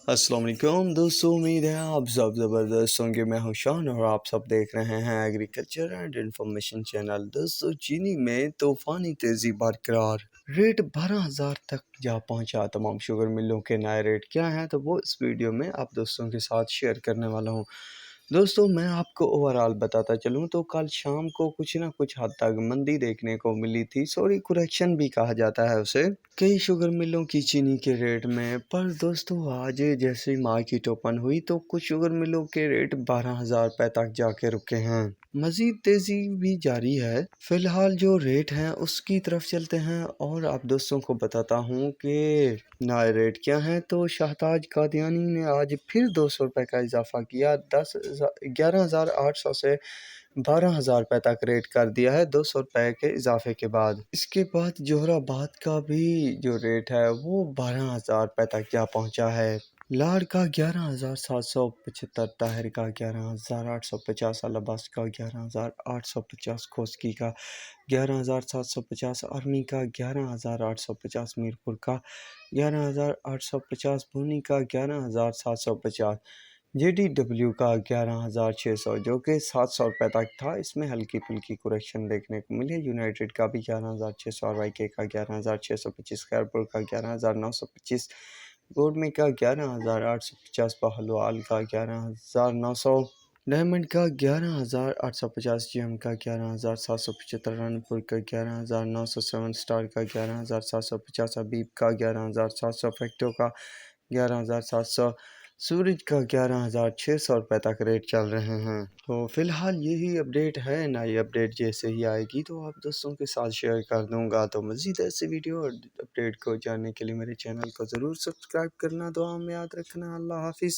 अस्सलाम वालेकुम दोस्तों, उम्मीद है आप सब ज़बरदस्त होंगे। मैं हूं शान और आप सब देख रहे हैं एग्रीकल्चर एंड इंफॉर्मेशन चैनल। दोस्तों, चीनी में तूफ़ानी तेज़ी बरकरार, रेट 12,000 तक जा पहुंचा। तमाम शुगर मिलों के नए रेट क्या हैं, तो वो इस वीडियो में आप दोस्तों के साथ शेयर करने वाला हूं। दोस्तों, मैं आपको ओवरऑल बताता चलूं तो कल शाम को कुछ ना कुछ हद तक मंदी देखने को मिली थी। सॉरी, करेक्शन भी कहा जाता है उसे, कई शुगर मिलों की चीनी के रेट में। पर दोस्तों, आज जैसे मार्केट ओपन हुई तो कुछ शुगर मिलों के रेट 12,000 रुपये तक जाके रुके हैं। मजीद तेज़ी भी जारी है। फिलहाल जो रेट हैं उसकी तरफ चलते हैं और आप दोस्तों को बताता हूँ कि नए रेट क्या हैं। तो शाहताज कादियानी ने आज फिर 200 रुपये का इजाफा किया। 11,800 से 12,000 रुपये तक रेट कर दिया है 200 रुपये के इजाफे के बाद। इसके बाद जोहराबाद का भी जो रेट है वो 12,000 रुपये तक जा पहुंचा है। लाड़ का 11,775, ताहिर का 11,850, अलाबास का 11,850, खोसकी का 11,750, आर्मी का 11,850, मीरपुर का 11,850, भूनी का 11,750, JDW का 11,600 जो कि 700 रुपये तक था। इसमें हल्की फुल्की करेक्शन देखने को मिली। यूनाइटेड का भी 11,600, RYK का 11,625, खैरपुर का 11,925, गोडमे का 11,850, बहलवाल का 11,900, डायमंड का 11,850, GM का 11,775, रनपुर का 11,900, 7 स्टार का 11,750, हबीब का 11,700, फैक्टो का 11,700, सूरज का 11,600 रुपये तक रेट चल रहे हैं। तो फिलहाल यही अपडेट है। नई अपडेट जैसे ही आएगी तो आप दोस्तों के साथ शेयर कर दूंगा। तो मज़ीद ऐसे वीडियो और अपडेट को जानने के लिए मेरे चैनल को ज़रूर सब्सक्राइब करना। दुआ में याद रखना। अल्लाह हाफिज़।